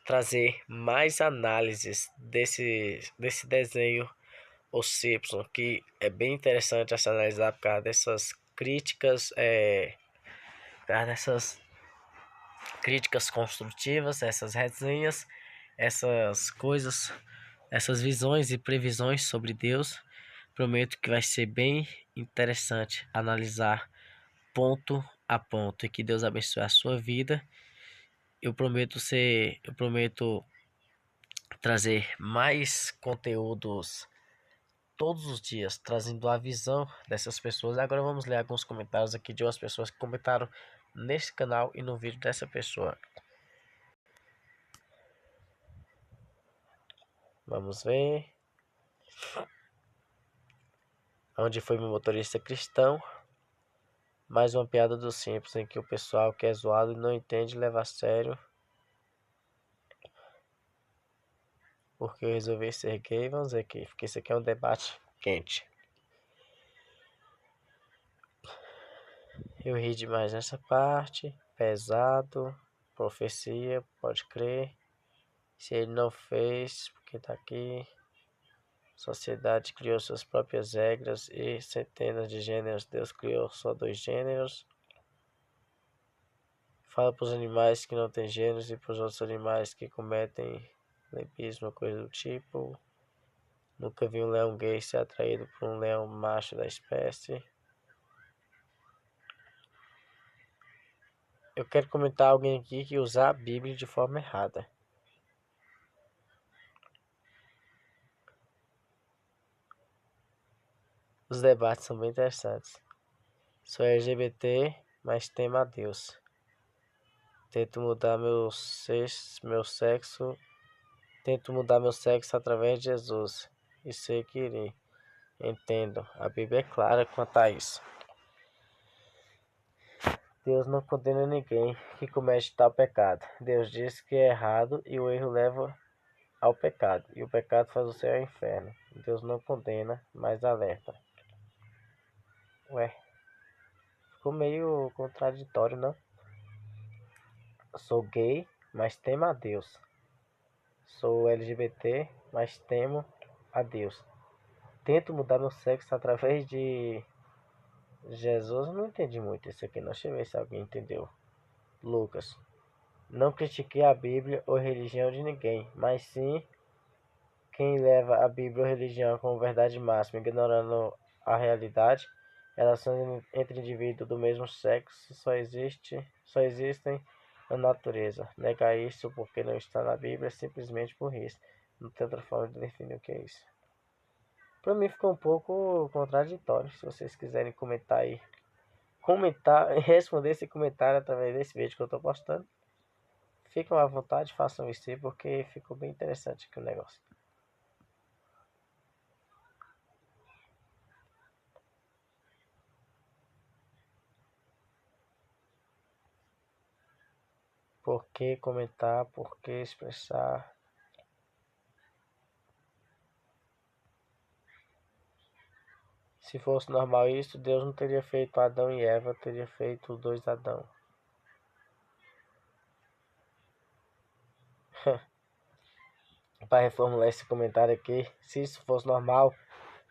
trazer mais análises desse desenho, o Simpson, que é bem interessante a se analisar por causa dessas críticas, construtivas, essas resenhas, essas coisas, essas visões e previsões sobre Deus. Prometo que vai ser bem interessante analisar ponto a ponto e que Deus abençoe a sua vida. Eu prometo trazer mais conteúdos todos os dias, trazendo a visão dessas pessoas. Agora vamos ler alguns comentários aqui de umas pessoas que comentaram nesse canal e no vídeo dessa pessoa. Vamos ver. Onde foi meu motorista cristão? Mais uma piada dos Simpsons em que o pessoal que é zoado não entende e leva a sério. Porque eu resolvi ser gay. Vamos ver aqui, porque isso aqui é um debate quente. Eu ri demais nessa parte. Pesado. Profecia, pode crer. Se ele não fez, porque tá aqui. Sociedade criou suas próprias regras e centenas de gêneros. Deus criou só 2 gêneros. Fala para os animais que não tem gêneros e para os outros animais que cometem lesbianismo, coisa do tipo. Nunca vi um leão gay ser atraído por um leão macho da espécie. Eu quero comentar alguém aqui que usar a Bíblia de forma errada. Os debates são bem interessantes. Sou LGBT, mas temo a Deus. Tento mudar meu sexo. Tento mudar meu sexo através de Jesus. E sei que irei. Entendo. A Bíblia é clara quanto a isso. Deus não condena ninguém que comete tal pecado. Deus diz que é errado e o erro leva ao pecado. E o pecado faz você ao inferno. Deus não condena, mas alerta. Ué, ficou meio contraditório, não? Sou gay, mas temo a Deus. Sou LGBT, mas temo a Deus. Tento mudar meu sexo através de Jesus. Não entendi muito isso aqui, não. Deixa eu ver se alguém entendeu. Lucas. Não critiquei a Bíblia ou a religião de ninguém, mas sim Quem leva a Bíblia ou religião como verdade máxima, ignorando a realidade, relações entre indivíduos do mesmo sexo só existem na natureza. Negar isso porque não está na Bíblia é simplesmente burrice. Não tem outra forma de definir o que é isso. Para mim ficou um pouco contraditório. Se vocês quiserem comentar aí, responder esse comentário através desse vídeo que eu estou postando, fiquem à vontade, façam isso aí, porque ficou bem interessante aqui o negócio. Por que comentar? Por que expressar? Se fosse normal isso, Deus não teria feito Adão e Eva, teria feito os dois Adão. Para reformular esse comentário aqui, se isso fosse normal,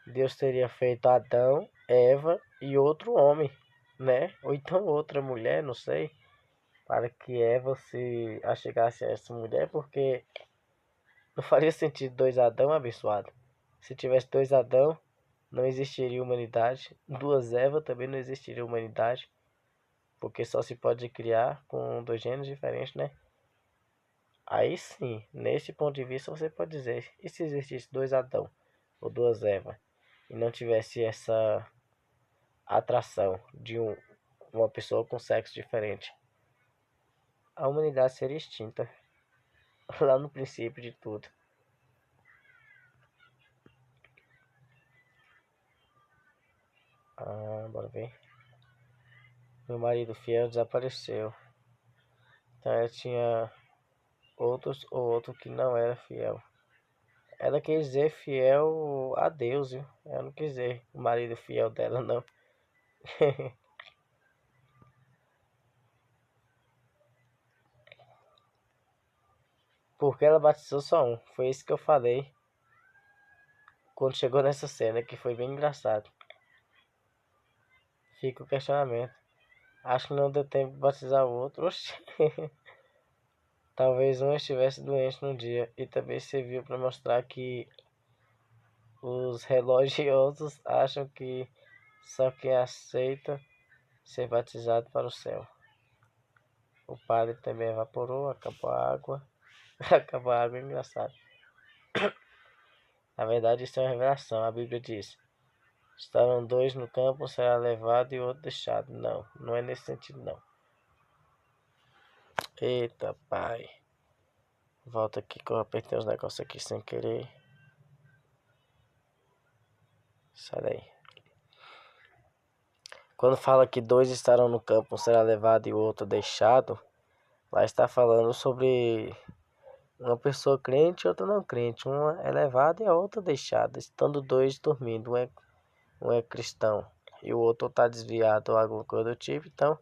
Deus teria feito Adão, Eva e outro homem, né? Ou então outra mulher, não sei, para que Eva se achegasse a essa mulher, porque não faria sentido dois Adão abençoados. Se tivesse dois Adão, não existiria humanidade. Duas Eva também não existiria humanidade, porque só se pode criar com dois gêneros diferentes, né? Aí sim, nesse ponto de vista você pode dizer, e se existisse dois Adão ou duas Eva e não tivesse essa atração de uma pessoa com sexo diferente, a humanidade seria extinta lá no princípio de tudo. Bora ver. Meu marido fiel desapareceu. Então ela tinha outro que não era fiel. Ela quis dizer fiel a Deus, viu? Ela não quis dizer o marido fiel dela, não. Porque ela batizou só um. Foi isso que eu falei quando chegou nessa cena, que foi bem engraçado. Fica o questionamento. Acho que não deu tempo de batizar o outro. Oxi. Talvez um estivesse doente no dia. E também serviu para mostrar que os religiosos acham que só quem aceita ser batizado para o céu. O padre também evaporou, acabou a água. Acabou a água, é engraçado. Na verdade, isso é uma revelação. A Bíblia diz: estarão dois no campo, um será levado e o outro deixado. Não, não é nesse sentido, não. Eita, pai. Volta aqui que eu apertei os negócios aqui sem querer. Sai daí. Quando fala que dois estarão no campo, um será levado e o outro deixado, lá está falando sobre uma pessoa crente e outra não crente. Uma é levada e a outra deixada. Estando dois dormindo, um é cristão e o outro está desviado ou alguma coisa do tipo. Então,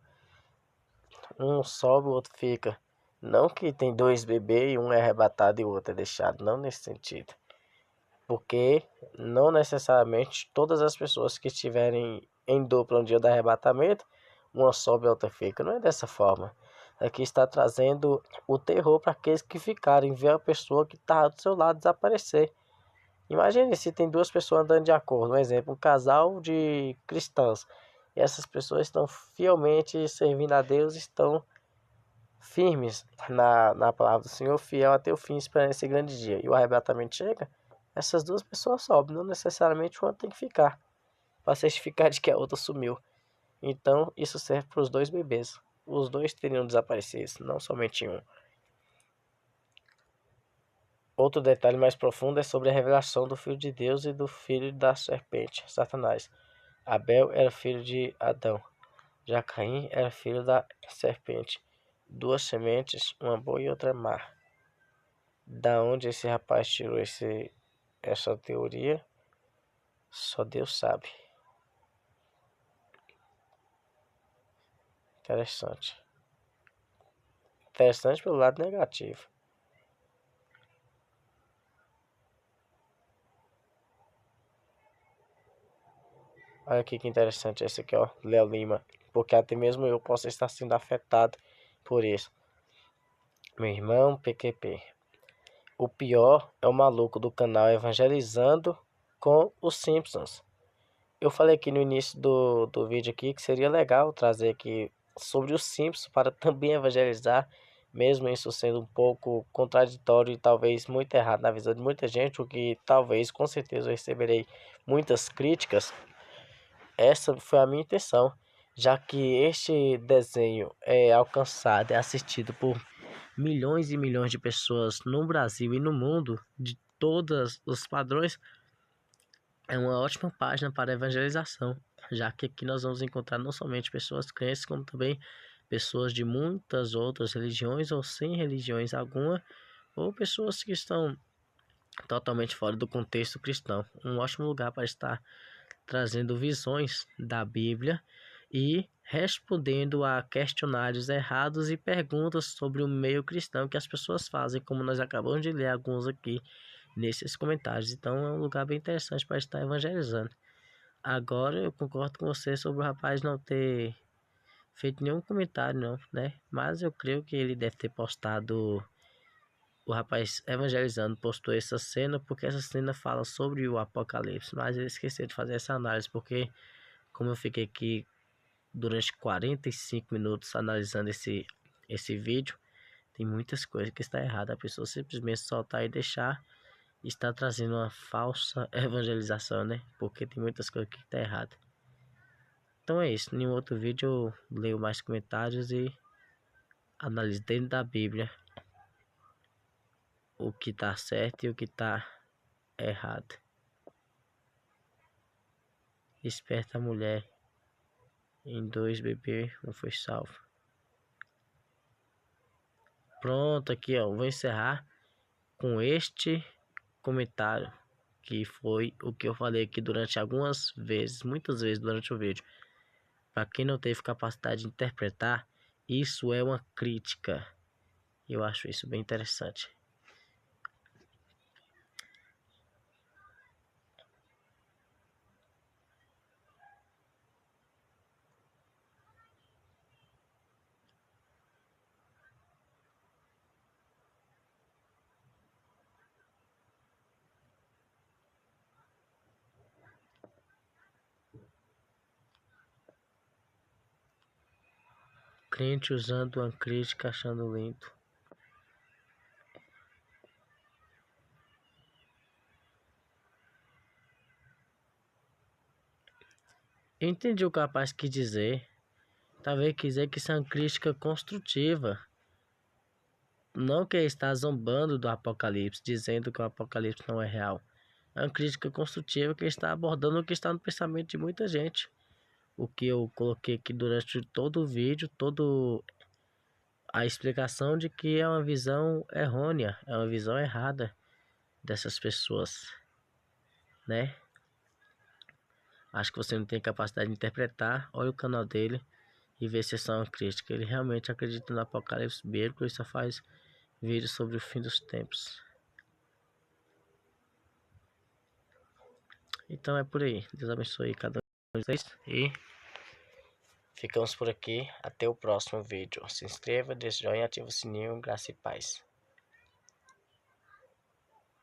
um sobe, o outro fica. Não que tem dois bebês e um é arrebatado e o outro é deixado. Não nesse sentido. Porque não necessariamente todas as pessoas que estiverem em dupla no dia do arrebatamento, uma sobe e a outra fica. Não é dessa forma. Aqui está trazendo o terror para aqueles que ficarem, ver a pessoa que está do seu lado desaparecer. Imagine se tem duas pessoas andando de acordo. Um exemplo, um casal de cristãos. E essas pessoas estão fielmente servindo a Deus, estão firmes na palavra do Senhor, fiel até o fim, esperando esse grande dia. E o arrebatamento chega, essas duas pessoas sobem. Não necessariamente uma tem que ficar, para certificar de que a outra sumiu. Então, isso serve para os dois bebês. Os dois teriam desaparecido, não somente um. Outro detalhe mais profundo é sobre a revelação do Filho de Deus e do filho da serpente, Satanás. Abel era filho de Adão, já Caim era filho da serpente. Duas sementes, uma boa e outra má. Da onde esse rapaz tirou essa teoria, só Deus sabe. Interessante. Interessante pelo lado negativo. Olha aqui que interessante esse aqui, ó, Léo Lima. Porque até mesmo eu posso estar sendo afetado por isso. Meu irmão PQP. O pior é o maluco do canal Evangelizando com os Simpsons. Eu falei aqui no início do vídeo aqui que seria legal trazer aqui sobre os Simpsons para também evangelizar, mesmo isso sendo um pouco contraditório e talvez muito errado na visão de muita gente, o que talvez com certeza eu receberei muitas críticas. Essa foi a minha intenção, já que este desenho é alcançado, é assistido por milhões e milhões de pessoas no Brasil e no mundo, de todos os padrões. É uma ótima página para evangelização, já que aqui nós vamos encontrar não somente pessoas crentes, como também pessoas de muitas outras religiões ou sem religiões alguma, ou pessoas que estão totalmente fora do contexto cristão. Um ótimo lugar para estar trazendo visões da Bíblia e respondendo a questionários errados e perguntas sobre o meio cristão que as pessoas fazem, como nós acabamos de ler alguns aqui nesses comentários. Então é um lugar bem interessante para estar evangelizando. Agora eu concordo com você sobre o rapaz não ter feito nenhum comentário não, né? Mas eu creio que ele deve ter postado. O rapaz evangelizando postou essa cena porque essa cena fala sobre o Apocalipse, mas ele esqueceu de fazer essa análise, porque como eu fiquei aqui durante 45 minutos analisando esse vídeo, tem muitas coisas que está errada. A pessoa simplesmente soltar e deixar está trazendo uma falsa evangelização, né? Porque tem muitas coisas que está errada. Então é isso. Em outro vídeo eu leio mais comentários e analiso dentro da Bíblia o que está certo e o que está errado. Esperta a mulher. Em 2 bebês, um foi salvo. Pronto, aqui ó. Vou encerrar com este comentário, que foi o que eu falei aqui durante algumas vezes, muitas vezes durante o vídeo. Para quem não teve capacidade de interpretar, isso é uma crítica. Eu acho isso bem interessante. Crente usando uma crítica achando lindo. Eu entendi o que o rapaz quis dizer. Talvez quis dizer que isso é uma crítica construtiva. Não que ele está zombando do Apocalipse, dizendo que o Apocalipse não é real. É uma crítica construtiva que está abordando o que está no pensamento de muita gente. O que eu coloquei aqui durante todo o vídeo, toda a explicação de que é uma visão errônea, é uma visão errada dessas pessoas, né? Acho que você não tem capacidade de interpretar. Olha o canal dele e vê se é só uma crítica. Ele realmente acredita no Apocalipse bíblico e só faz vídeos sobre o fim dos tempos. Então é por aí. Deus abençoe cada um de vocês e ficamos por aqui. Até o próximo vídeo. Se inscreva, deixe joinha, ative o sininho. Graça e paz.